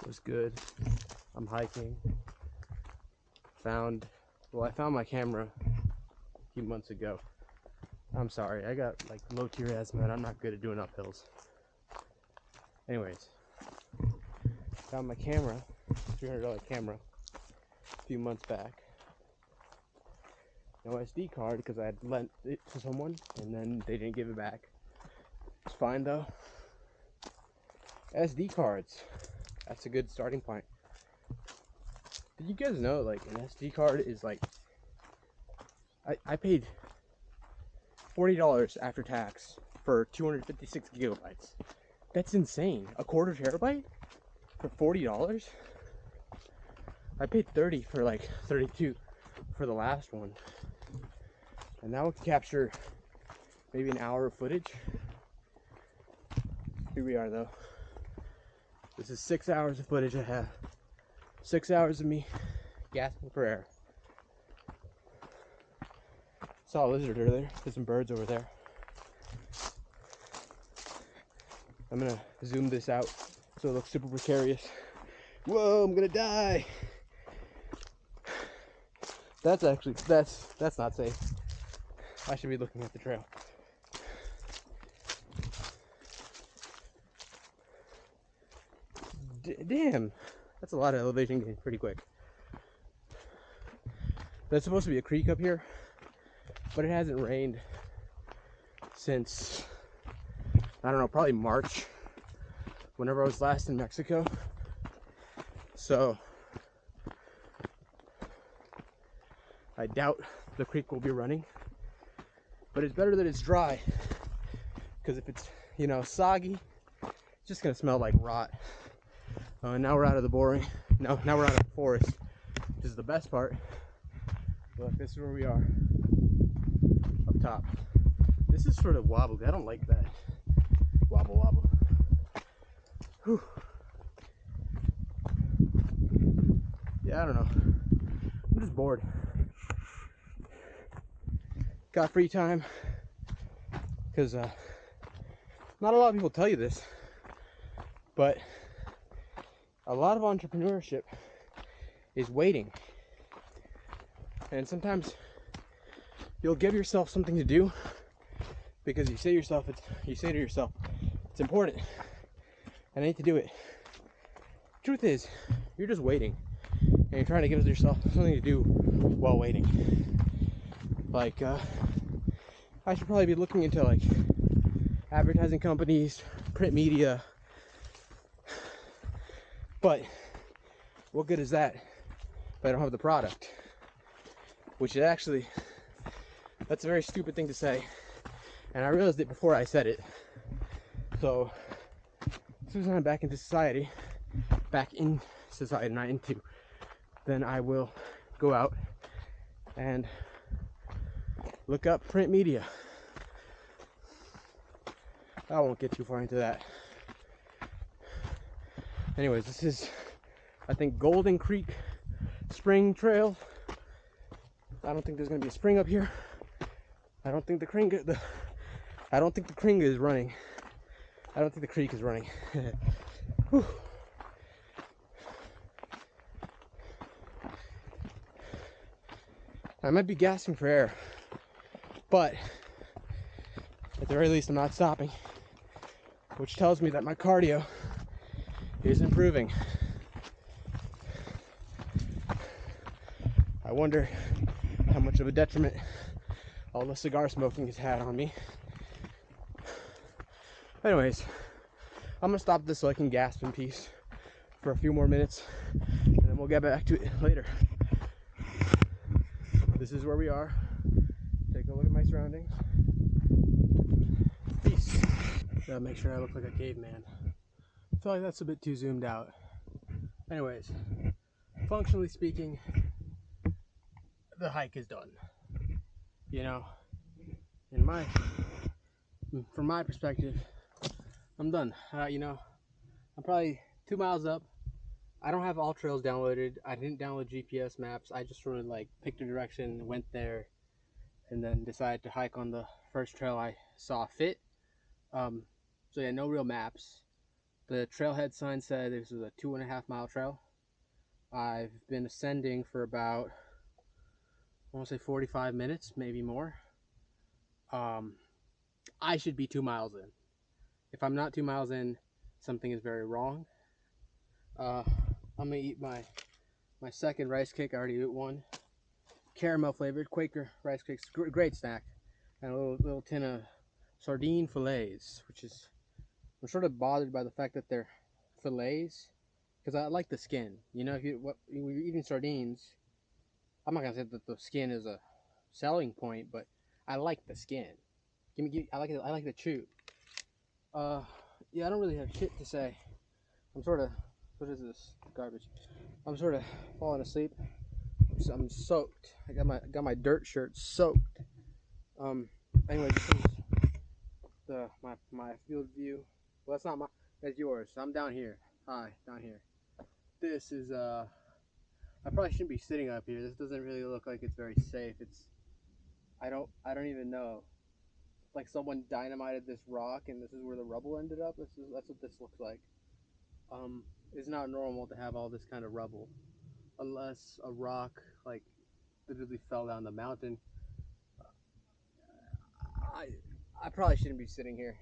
was good. I'm hiking. I found my camera a few months ago. I'm sorry, I got like low tier asthma and I'm not good at doing uphills. Anyways, found my camera, $300 camera, a few months back. No SD card because I had lent it to someone and then they didn't give it back. It's fine though. SD cards, that's a good starting point. Did you guys know like an SD card is like, I paid $40 after tax for 256 gigabytes. That's insane. A quarter terabyte for $40? I paid 30 for like 32 for the last one. And that would capture maybe an hour of footage. Here we are though. This is 6 hours of footage I have. 6 hours of me gasping for air. Saw a lizard earlier. There's some birds over there. I'm gonna zoom this out so it looks super precarious. Whoa, I'm gonna die. That's not safe. I should be looking at the trail. Damn, that's a lot of elevation gain pretty quick. There's supposed to be a creek up here, but it hasn't rained since, I don't know, probably March, whenever I was last in Mexico. So I doubt the creek will be running, but it's better that it's dry, because if it's, you know, soggy, it's just gonna smell like rot. Now we're out of the boring. Now we're out of the forest. This is the best part. Look, this is where we are. Up top. This is sort of wobbly. I don't like that. Wobble, wobble. Whew. Yeah, I don't know. I'm just bored. Got free time. Because not a lot of people tell you this, but a lot of entrepreneurship is waiting. And sometimes you'll give yourself something to do because you say to yourself, it's important and I need to do it. Truth is, you're just waiting and you're trying to give yourself something to do while waiting. Like, I should probably be looking into like advertising companies, print media, but what good is that if I don't have the product? Which is actually, that's a very stupid thing to say, and I realized it before I said it. So as soon as I'm back in society, not into, then I will go out and look up print media. I won't get too far into that. Anyways, this is, I think, Golden Creek Spring Trail. I don't think there's gonna be a spring up here. I don't think the creek is running. I don't think the creek is running. Whew. I might be gasping for air, but at the very least I'm not stopping, which tells me that my cardio is improving. I wonder how much of a detriment all the cigar smoking has had on me. Anyways, I'm gonna stop this so I can gasp in peace for a few more minutes, and then we'll get back to it later. This is where we are. Take a look at my surroundings. Peace. Gotta make sure I look like a caveman. I feel like that's a bit too zoomed out. Anyways, functionally speaking, the hike is done. You know, from my perspective, I'm done. You know, I'm probably 2 miles up. I don't have all trails downloaded. I didn't download GPS maps. I just sort of like picked a direction, went there, and then decided to hike on the first trail I saw fit. So yeah, no real maps. The trailhead sign said this was a 2.5 mile trail. I've been ascending for about, I want to say 45 minutes, maybe more. I should be 2 miles in. If I'm not 2 miles in, something is very wrong. I'm gonna eat my second rice cake. I already ate one. Caramel flavored Quaker rice cakes, great snack. And a little tin of sardine fillets, which is, I'm sort of bothered by the fact that they're fillets, because I like the skin. You know, if you're eating sardines, I'm not gonna say that the skin is a selling point, but I like the skin. I like it. I like the chew. Yeah, I don't really have shit to say. I'm sort of, what is this garbage? I'm sort of falling asleep. I'm soaked. I got my dirt shirt soaked. Anyway, this is my field view. Well, that's not my. That's yours. I'm down here. Hi, down here. This is I probably shouldn't be sitting up here. This doesn't really look like it's very safe. I don't even know. Like someone dynamited this rock and this is where the rubble ended up. That's what this looks like. It's not normal to have all this kind of rubble, unless a rock like literally fell down the mountain. I I probably shouldn't be sitting here.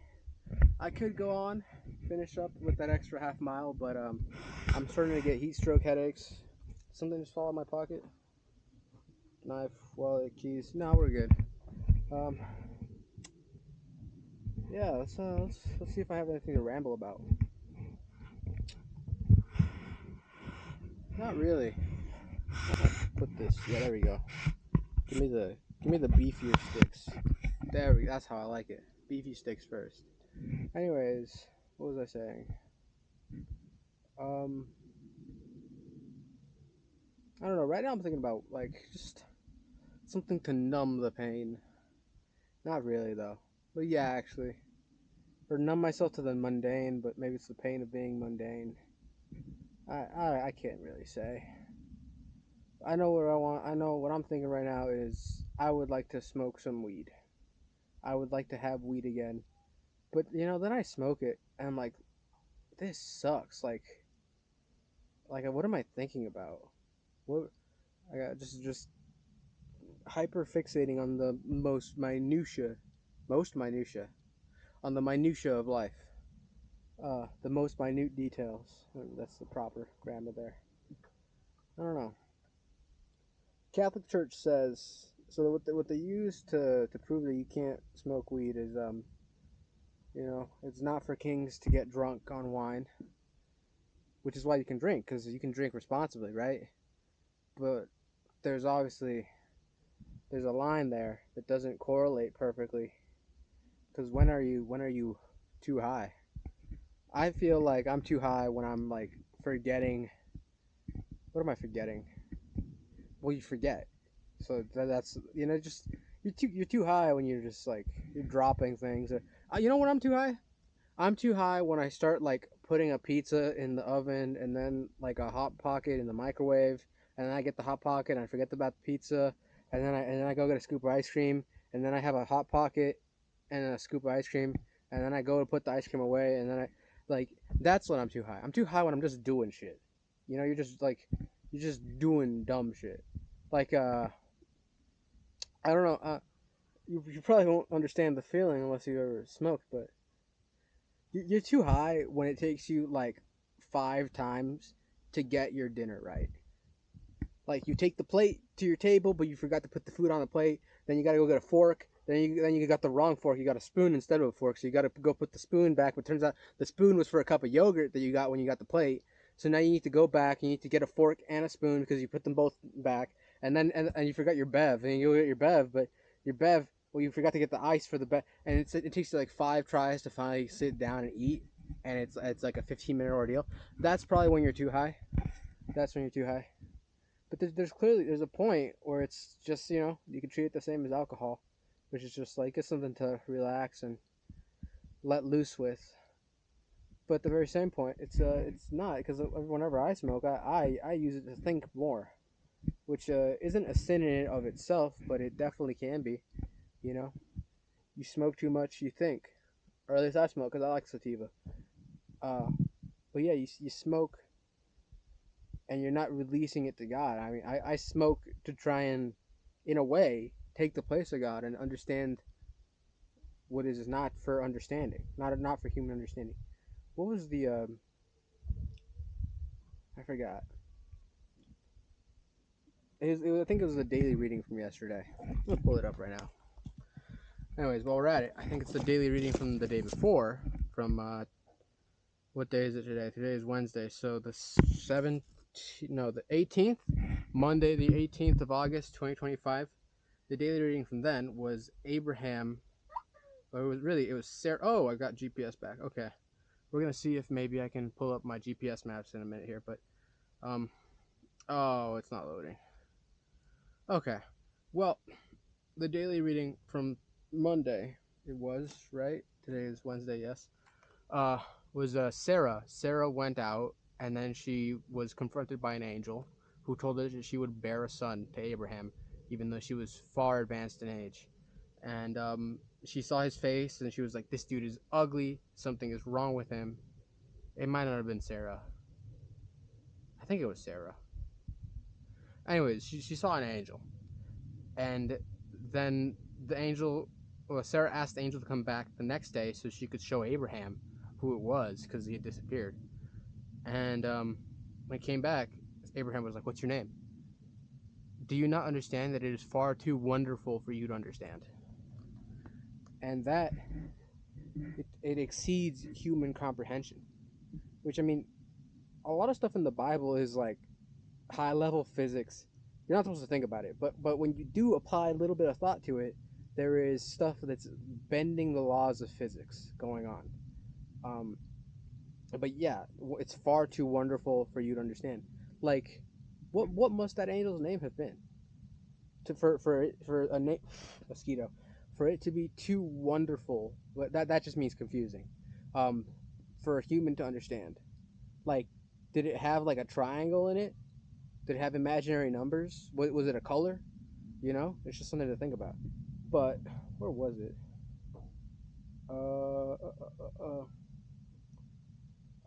I could go on, finish up with that extra half mile, but I'm starting to get heat stroke headaches. Something just fall in my pocket. Knife, wallet, keys. No, we're good. Um, yeah, let's see if I have anything to ramble about. Not really. Put this. Yeah, there we go. Give me the beefier sticks. There we. That's how I like it. Beefy sticks first. Anyways, what was I saying? Um, I don't know. Right now I'm thinking about like just something to numb the pain. Not really though. But yeah, actually, or numb myself to the mundane. But maybe it's the pain of being mundane. I can't really say. I know what I want. I know what I'm thinking right now is I would like to smoke some weed. I would like to have weed again. But you know, then I smoke it and I'm like, this sucks. Like what am I thinking about? What I got just hyper fixating on the most minutia, on the minutia of life. The most minute details. That's the proper grammar there. I don't know. Catholic Church says so. What they use to prove that you can't smoke weed is it's not for kings to get drunk on wine, which is why you can drink, because you can drink responsibly, right? But there's obviously there's a line there that doesn't correlate perfectly, because when are you too high? I feel like I'm too high when I'm like forgetting. What am I forgetting? Well, you forget. So that's just you're too high when you're just like you're dropping things. You know when I'm too high? I'm too high when I start like putting a pizza in the oven and then like a hot pocket in the microwave, and then I get the hot pocket and I forget about the pizza, and then I go get a scoop of ice cream, and then I have a hot pocket and a scoop of ice cream, and then I go to put the ice cream away, and then I like that's when I'm too high. I'm too high when I'm just doing shit. You're just doing dumb shit. Like I don't know. You probably won't understand the feeling unless you ever smoked, but you're too high when it takes you like 5 times to get your dinner right. Like you take the plate to your table, but you forgot to put the food on the plate. Then you gotta go get a fork. Then you got the wrong fork. You got a spoon instead of a fork. So you gotta go put the spoon back. But turns out the spoon was for a cup of yogurt that you got when you got the plate. So now you need to go back. You need to get a fork and a spoon because you put them both back. And you forgot your bev. And you go get your bev, but your bev, well, you forgot to get the ice for the bev. And it takes you like 5 tries to finally sit down and eat. And it's like a 15-minute ordeal. That's probably when you're too high. That's when you're too high. But there's a point where it's just you can treat it the same as alcohol, which is just like it's something to relax and let loose with. But at the very same point, it's not, because whenever I smoke, I use it to think more, which isn't a sin in and of itself, but it definitely can be. You know, you smoke too much, you think, or at least I smoke because I like sativa. But yeah, you smoke and you're not releasing it to God. I mean, I smoke to try and, in a way, take the place of God and understand what is not for understanding, not for human understanding. What was the I forgot. I think it was the daily reading from yesterday. I'm gonna pull it up right now. Anyways, while we're at it, I think it's the daily reading from the day before. From what day is it today? Today is Wednesday, so the 7th, no, the 18th, Monday, the 18th of August, 2025. The daily reading from then was Abraham. But it was Sarah. Oh, I got GPS back. Okay, we're gonna see if maybe I can pull up my GPS maps in a minute here. But um, oh, it's not loading. Okay, well, the daily reading from Monday. It was right. Today is Wednesday. Yes. Uh, was Sarah. Sarah went out and then she was confronted by an angel who told her that she would bear a son to Abraham, even though she was far advanced in age. And she saw his face and she was like, "This dude is ugly. Something is wrong with him." It might not have been Sarah. I think it was Sarah. Anyways, she saw an angel, and then the angel, well, Sarah asked the angel to come back the next day so she could show Abraham who it was because he had disappeared. And when he came back, Abraham was like, "What's your name? Do you not understand that it is far too wonderful for you to understand?" And that it exceeds human comprehension. Which, I mean, a lot of stuff in the Bible is like high level physics. You're not supposed to think about it, but when you do apply a little bit of thought to it, there is stuff that's bending the laws of physics going on. Um, but yeah, it's far too wonderful for you to understand. Like, what must that angel's name have been? For a name mosquito, for it to be too wonderful. That just means confusing. Um, for a human to understand. Like, did it have like a triangle in it? Did it have imaginary numbers? Was it a color? You know, it's just something to think about. But where was it? Uh, uh, uh, uh,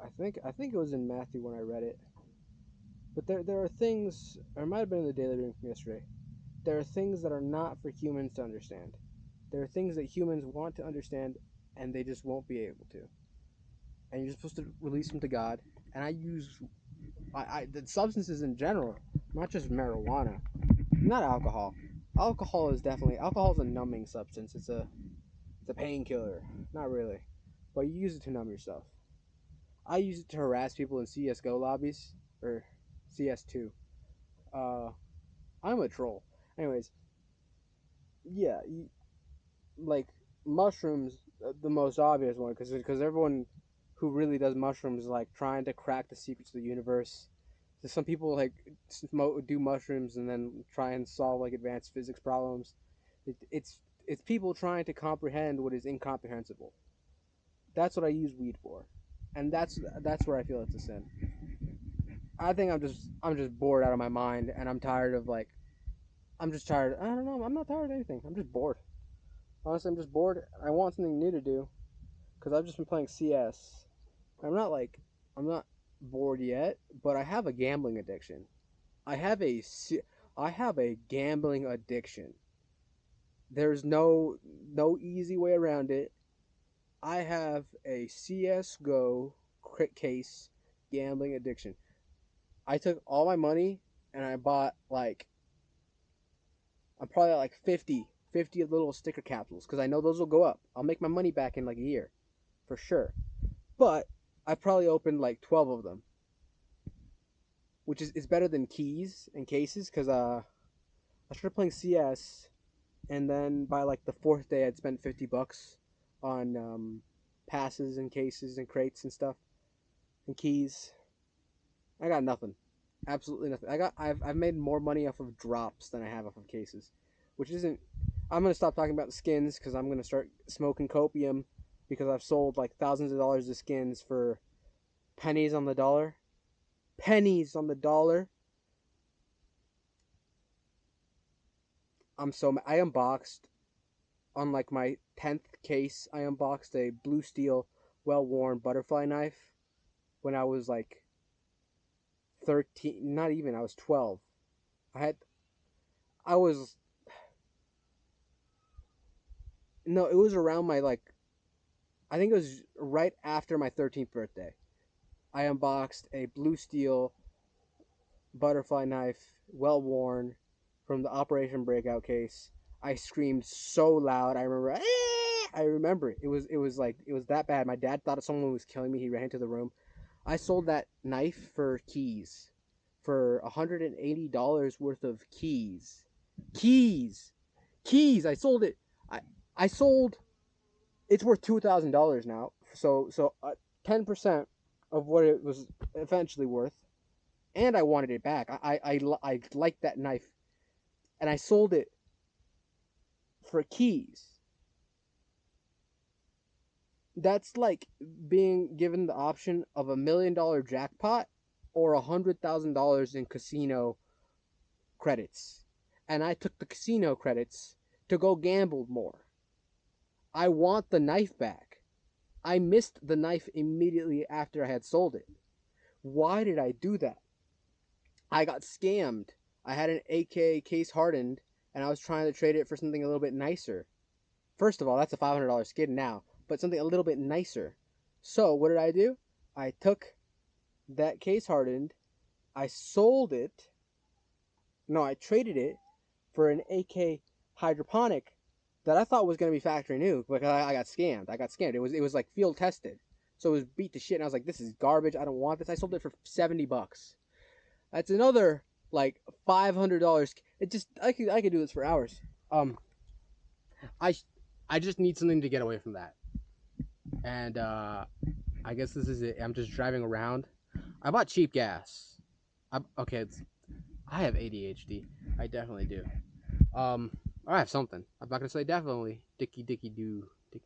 I think it was in Matthew when I read it. But there are things, or it might have been in the daily reading from yesterday. There are things that are not for humans to understand. There are things that humans want to understand, and they just won't be able to. And you're supposed to release them to God. And I use the substances in general, not just marijuana, not alcohol. Alcohol is a numbing substance. It's a painkiller. Not really, but you use it to numb yourself. I use it to harass people in CS:GO lobbies or CS2. Uh, I'm a troll. Anyways, yeah, like mushrooms, the most obvious one, because everyone who really does mushrooms is like trying to crack the secrets of the universe. So some people like do mushrooms and then try and solve like advanced physics problems. It's people trying to comprehend what is incomprehensible. That's what I use weed for, and that's where I feel it's a sin. I think I'm just bored out of my mind, and I'm tired of like I'm just tired. I don't know. I'm not tired of anything. I'm just bored. Honestly, I'm just bored. I want something new to do because I've just been playing CS. I'm not bored yet, but I have a gambling addiction. I have a I have a gambling addiction. There's no easy way around it. I have a CS:GO case gambling addiction. I took all my money and I bought like I'm probably at like 50 little sticker capsules because I know those will go up. I'll make my money back in like a year for sure. But I probably opened like 12 of them, which is better than keys and cases because I started playing CS and then by like the fourth day I'd spent $50 on passes and cases and crates and stuff and keys. I got nothing, absolutely nothing. I've made more money off of drops than I have off of cases, which isn't. I'm gonna stop talking about the skins because I'm gonna start smoking copium because I've sold like thousands of dollars of skins for pennies on the dollar. Pennies on the dollar. I unboxed on like my 10th case. I unboxed a blue steel, well worn butterfly knife when I was like 13, not even, I was 12. I was, no, it was around my, like, I think it was right after my 13th birthday. I unboxed a blue steel butterfly knife, well worn, from the Operation Breakout case. I screamed so loud. I remember. I remember it. It was that bad. My dad thought someone was killing me. He ran into the room. I sold that knife for keys, for $180 worth of keys. Keys. I sold it. I sold. It's worth $2,000 now. So 10% of what it was eventually worth, and I wanted it back. I liked that knife, and I sold it for keys. That's like being given the option of $1 million jackpot or $100,000 in casino credits, and I took the casino credits to go gamble more. I want the knife back. I missed the knife immediately after I had sold it. Why did I do that? I got scammed. I had an AK case hardened, and I was trying to trade it for something a little bit nicer. First of all, that's a $500 skid now, but something a little bit nicer. So what did I do? I took that case hardened, I sold it. No, I traded it for an AK hydroponic that I thought was going to be factory new, because I got scammed. It was like field tested. So it was beat to shit, and I was like, this is garbage. I don't want this. I sold it for $70. That's another like $500. It just I could do this for hours. I just need something to get away from that. And I guess this is it. I'm just driving around. I bought cheap gas. Okay, I have ADHD. I definitely do. I have something. I'm not gonna say definitely. Dicky do. Dicky.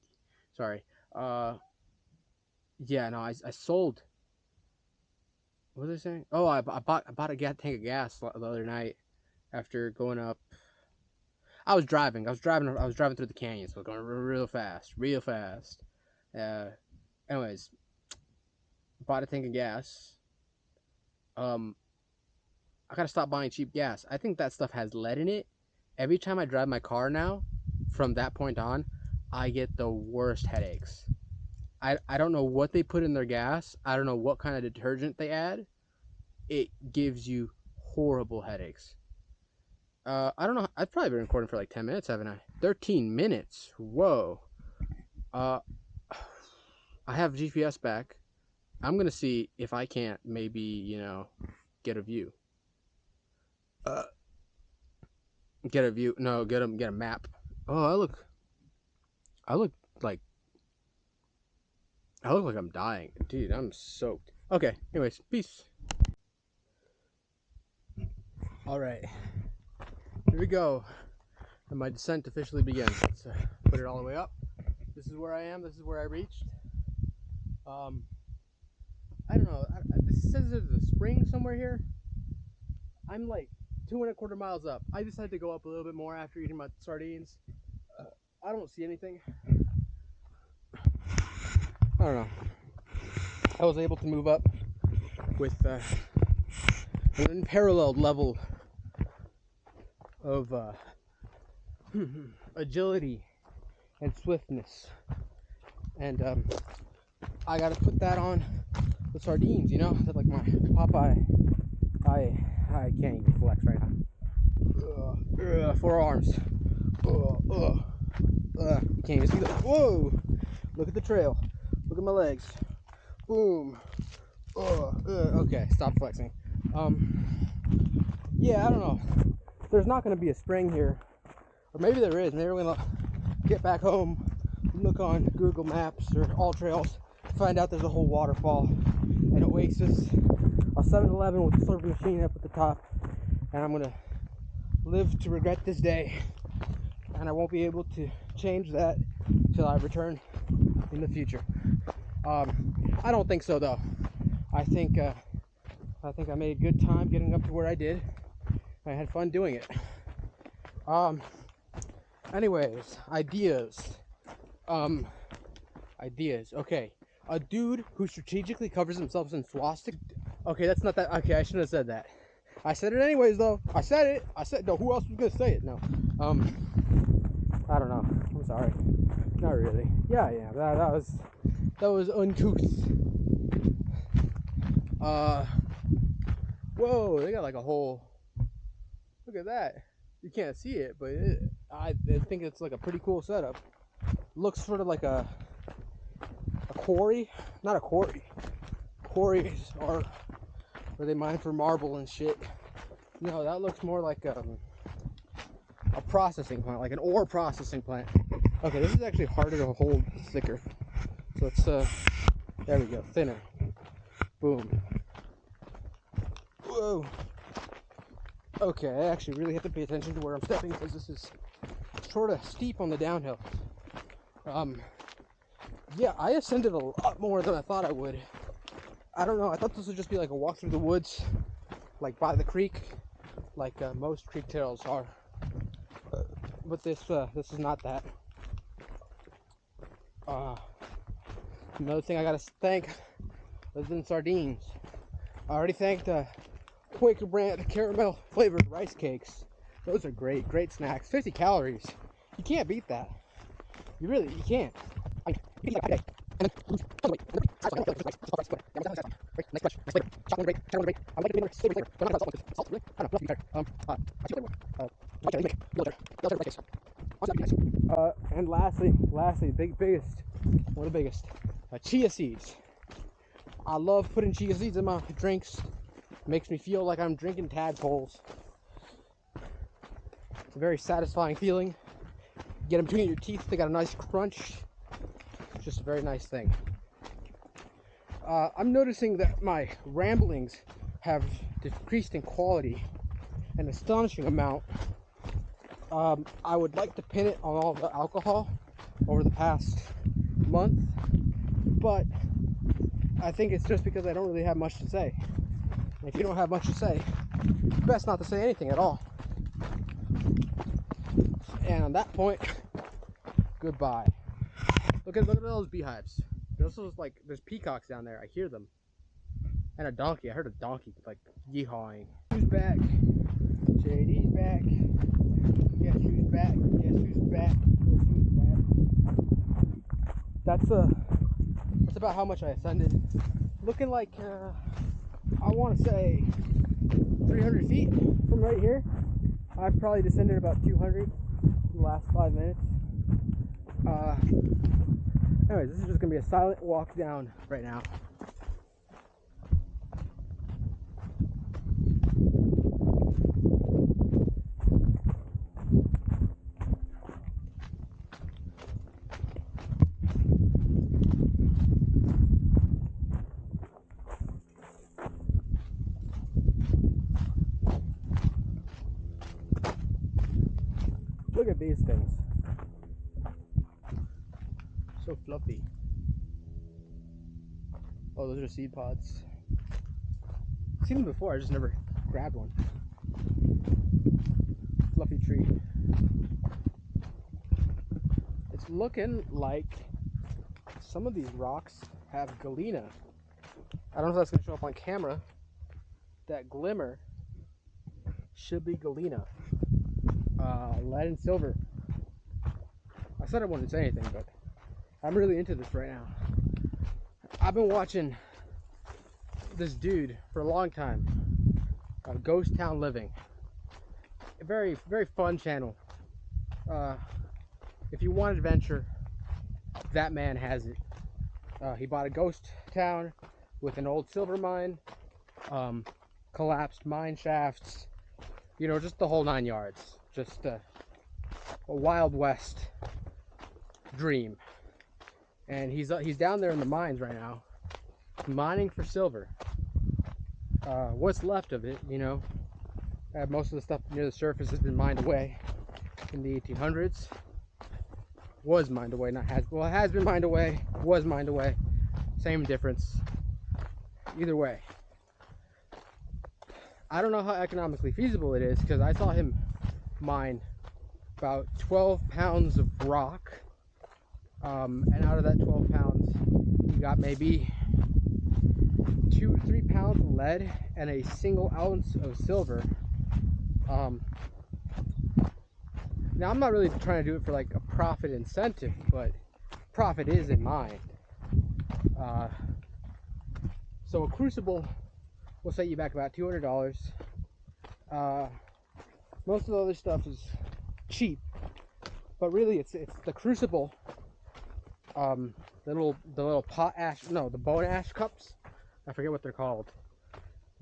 Sorry. Yeah. No. I sold. What was I saying? Oh, I bought a tank of gas the other night after going up. I was driving through the canyons, so going real fast. Anyways, bought a tank of gas. I gotta stop buying cheap gas. I think that stuff has lead in it. Every time I drive my car now, from that point on, I get the worst headaches. I don't know what they put in their gas. I don't know what kind of detergent they add. It gives you horrible headaches. I don't know. I've probably been recording for like 10 minutes, haven't I? 13 minutes. Whoa. I have GPS back. I'm gonna see if I can't maybe, get a view. Get a view. No, get a map. Oh, I look like I'm dying, dude. I'm soaked. Okay. Anyways, peace. All right. Here we go. And my descent officially begins. Let's put it all the way up. This is where I am. This is where I reached. I don't know. This says there's a spring somewhere here. I'm like 2.25 miles up. I decided to go up a little bit more after eating my sardines. I don't see anything. I don't know. I was able to move up with an unparalleled level of agility and swiftness, and I gotta put that on the sardines, That's like my Popeye. I can't even flex right now. Forearms. Can't even see that. Whoa! Look at the trail. Look at my legs. Boom. Okay, stop flexing. Yeah, I don't know. There's not going to be a spring here. Or maybe there is. Maybe we're going to get back home, look on Google Maps or All Trails, find out there's a whole waterfall, an oasis, a 7-Eleven with a slurping machine up at the top, and I'm going to live to regret this day. And I won't be able to change that till I return in the future. I don't think so, though. I think I made a good time getting up to where I did. I had fun doing it. Anyways, ideas. Okay. A dude who strategically covers himself in swastika. Okay, that's not that. Okay, I shouldn't have said that. I said it anyways, though. I said it. I said, no, who else was gonna say it? No. I don't know. I'm sorry. Not really. Yeah. That was uncouth. Whoa, they got like a whole. Look at that. You can't see it, but I think it's like a pretty cool setup. Looks sort of like a quarry. Not a quarry. Quarries are where they mine for marble and shit. No, that looks more like a processing plant, like an ore processing plant. Okay, this is actually harder to hold, thicker. So let's, there we go, thinner. Boom. Whoa. Okay, I actually really have to pay attention to where I'm stepping because this is sort of steep on the downhill. Yeah, I ascended a lot more than I thought I would. I don't know, I thought this would just be like a walk through the woods, like by the creek, like most creek trails are. But this is not that. Another thing I gotta thank other than sardines. I already thanked Quaker brand caramel flavored rice cakes. Those are great snacks. 50 calories. You can't beat that. You can't. And lastly, biggest, one of the biggest, chia seeds. I love putting chia seeds in my drinks. Makes me feel like I'm drinking tadpoles. It's a very satisfying feeling. Get them between your teeth, they got a nice crunch. Just a very nice thing. I'm noticing that my ramblings have decreased in quality an astonishing amount. I would like to pin it on all the alcohol over the past month, but I think it's just because I don't really have much to say. And if you don't have much to say, it's best not to say anything at all. And on that point, goodbye. Look at those beehives. There's peacocks down there. I hear them. And a donkey. I heard a donkey like yeehawing. Who's back? JD's back. Guess who's back? Guess who's back? Guess who's back? That's about how much I ascended. Looking like I want to say 300 feet from right here. I've probably descended about 200 in the last 5 minutes. Anyways, this is just gonna be a silent walk down right now. Look at these things. So fluffy. Oh, those are seed pods. I've seen them before, I just never grabbed one. Fluffy tree. It's looking like some of these rocks have galena. I don't know if that's going to show up on camera. That glimmer should be galena. Lead and silver. I said I wouldn't say anything, but I'm really into this right now. I've been watching this dude for a long time. Ghost Town Living. A very fun channel. If you want adventure, that man has it. He bought a ghost town with an old silver mine, collapsed mine shafts, you know, just the whole 9 yards. Just a Wild West dream. And he's down there in the mines right now, mining for silver. What's left of it, you know, most of the stuff near the surface has been mined away in the 1800s. Was mined away, not has. Well, it has been mined away. Was mined away. Same difference. Either way, I don't know how economically feasible it is, because I saw him mine about 12 pounds of rock, and out of that 12 pounds, he you got maybe 2 to 3 pounds of lead and a single ounce of silver. Now I'm not really trying to do it for like a profit incentive, but profit is in mind. So a crucible will set you back about $200. Most of the other stuff is cheap, but really it's the crucible, the little pot ash, no, the bone ash cups, I forget what they're called,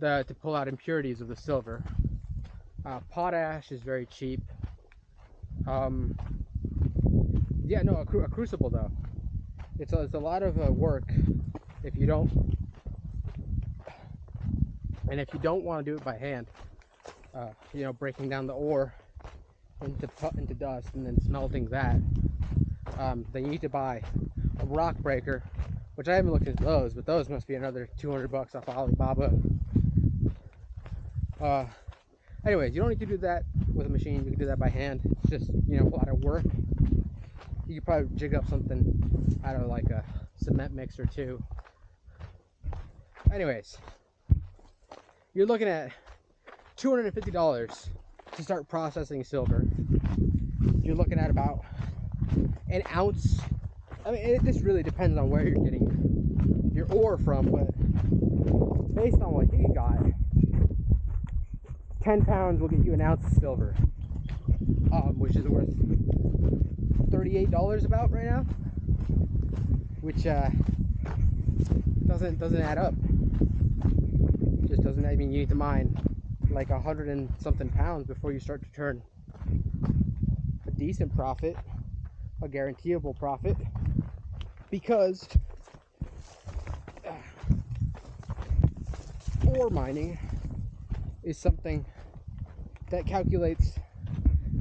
to pull out impurities of the silver. Pot ash is very cheap. Yeah, no, a crucible though, it's a lot of work if you don't want to do it by hand. You know, breaking down the ore into dust and then smelting that. Then you need to buy a rock breaker, which I haven't looked into those, but those must be another $200 off Alibaba. Anyways, you don't need to do that with a machine. You can do that by hand. It's just, you know, a lot of work. You could probably jig up something, I don't know, like a cement mixer too. Anyways, you're looking at $250 to start processing silver. You're looking at about an ounce. I mean, this really depends on where you're getting your ore from, but based on what he got, 10 pounds will get you an ounce of silver, which is worth $38 about right now, which doesn't add up. Just doesn't. I mean, you need to mine like 100 and something pounds before you start to turn a decent profit, a guaranteeable profit, because ore mining is something that calculates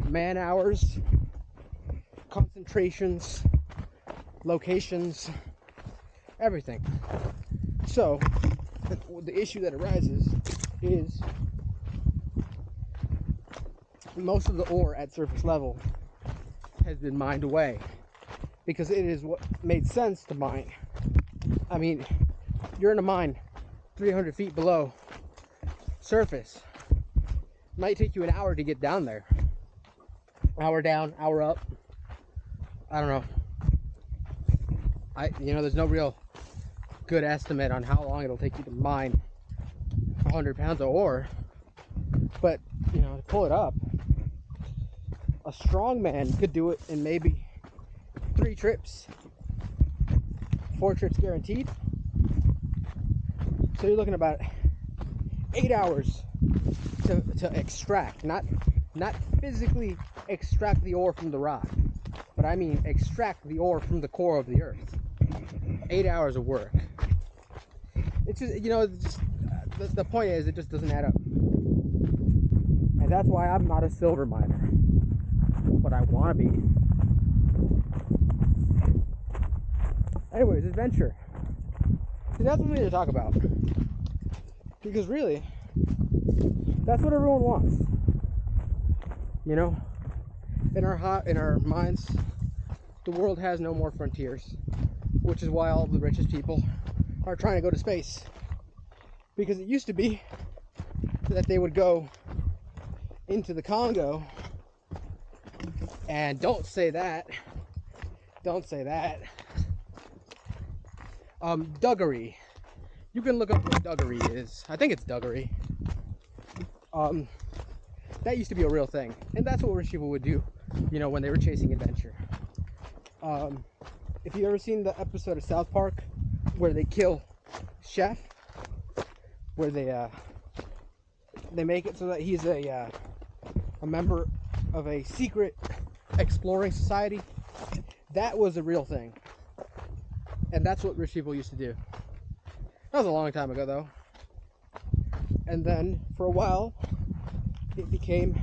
man hours, concentrations, locations, everything. So the issue that arises is most of the ore at surface level has been mined away because it is what made sense to mine. I mean, you're in a mine 300 feet below surface. It might take you an hour to get down there. Hour down, hour up. I don't know. There's no real good estimate on how long it'll take you to mine 100 pounds of ore. But, to pull it up, a strong man could do it in maybe 3 trips. 4 trips guaranteed. So you're looking about 8 hours to extract, not physically extract the ore from the rock, but I mean extract the ore from the core of the earth. 8 hours of work. It's just, the point is, it just doesn't add up. And that's why I'm not a silver miner, but I want to be. Anyways, adventure. See, that's what we need to talk about. Because really, that's what everyone wants. In our minds, the world has no more frontiers, which is why all the richest people are trying to go to space. Because it used to be that they would go into the Congo, and don't say that, Duggery. You can look up what Duggery is. I think it's Duggery. That used to be a real thing, and that's what rich people would do, when they were chasing adventure. If you ever seen the episode of South Park where they kill Chef, where they make it so that he's a member of a secret exploring society, that was a real thing, and that's what rich people used to do. That was a long time ago, though. And then for a while, it became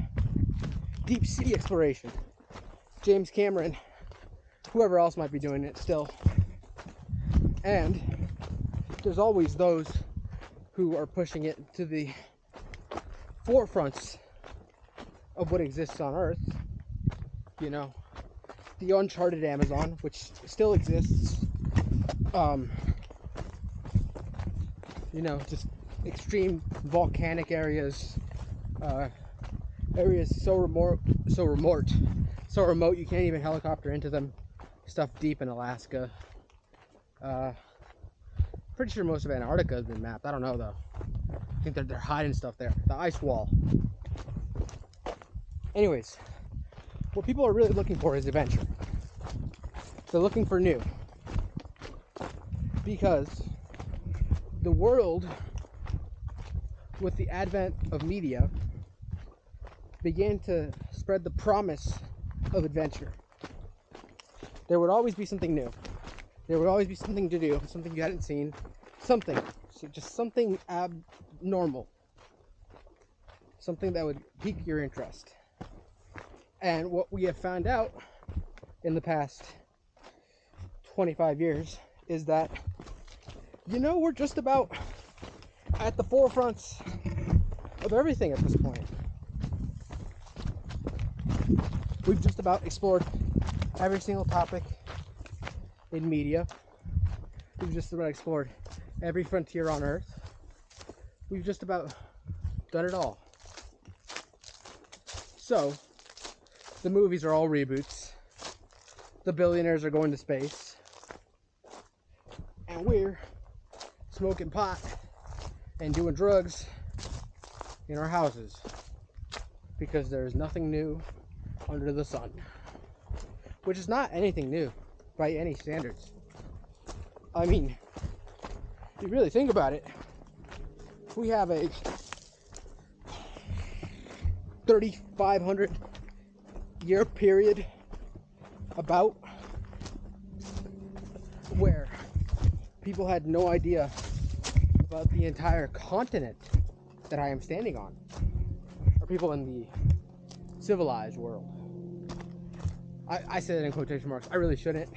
deep sea exploration. James Cameron, whoever else might be doing it still. And there's always those who are pushing it to the forefronts of what exists on Earth. The uncharted Amazon, which still exists. you know, just extreme volcanic areas, areas so remote you can't even helicopter into them. Stuff deep in Alaska. Pretty sure most of Antarctica has been mapped. I don't know though. I think they're hiding stuff there. The ice wall. Anyways, what people are really looking for is adventure. They're looking for new. Because the world, with the advent of media, began to spread the promise of adventure. There would always be something new. There would always be something to do, something you hadn't seen, something, just something abnormal, something that would pique your interest. And what we have found out in the past 25 years is that, you know, we're just about at the forefronts of everything at this point. We've just about explored every single topic in media. We've just about explored every frontier on Earth. We've just about done it all. So, the movies are all reboots. The billionaires are going to space. And we're smoking pot and doing drugs in our houses. Because there's nothing new under the sun. Which is not anything new by any standards. I mean, if you really think about it, we have a 3,500 year period about where people had no idea about the entire continent that I am standing on, or people in the civilized world. I say that in quotation marks. I really shouldn't.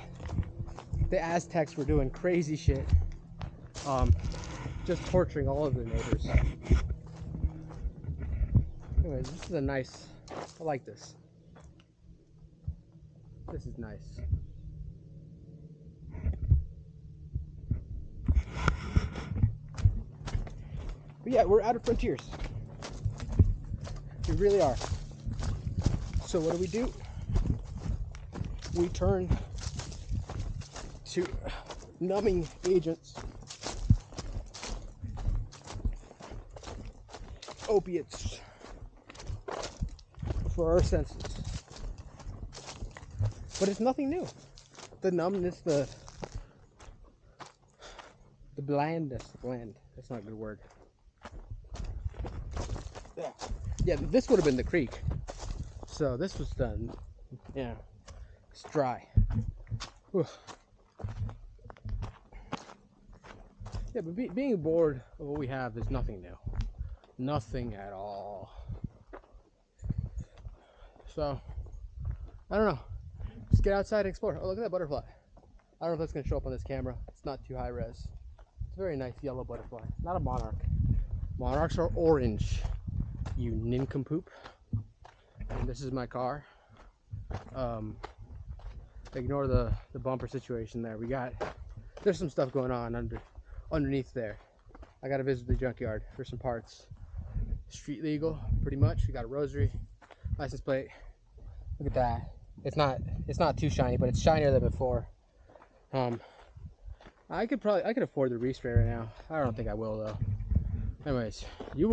The Aztecs were doing crazy shit, just torturing all of their neighbors. Anyways, this is a nice, I like this. This is nice. But yeah, we're out of frontiers. We really are. So what do? We turn to numbing agents, opiates for our senses. But it's nothing new. The numbness, the blandness, that's not a good word. Yeah, this would have been the creek. So this was done, yeah, it's dry. Whew. Yeah, but being bored of what we have is nothing new. Nothing at all. So, I don't know. Just get outside and explore. Oh, look at that butterfly. I don't know if that's going to show up on this camera. It's not too high res. It's a very nice yellow butterfly. Not a monarch. Monarchs are orange, you nincompoop. And this is my car. Ignore the bumper situation there. There's some stuff going on underneath there. I gotta visit the junkyard for some parts. Street legal, pretty much. We got a rosary, license plate. Look at that. It's not too shiny, but it's shinier than before. I could afford the respray right now. I don't think I will though. Anyways, you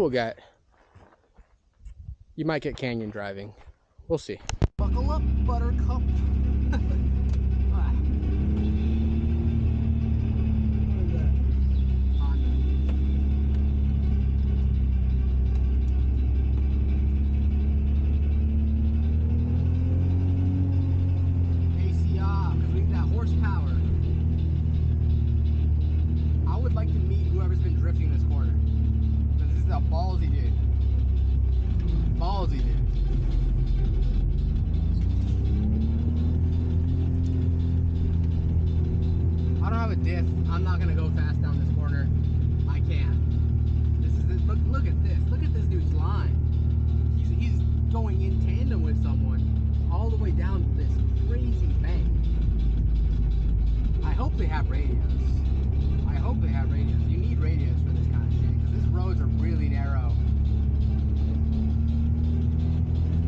might get canyon driving. We'll see. Buckle up, buttercup. I'm not gonna go fast down this corner. I can't. Look at this. Look at this dude's line. He's going in tandem with someone all the way down this crazy bank. I hope they have radios. You need radios for this kind These roads are really narrow.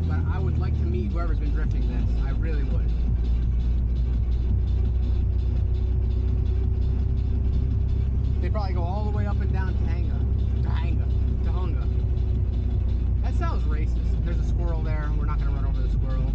But I would like to meet whoever's been drifting this. I really would. They probably go all the way up and down Tahunga. That sounds racist. There's a squirrel there. We're not going to run over the squirrel.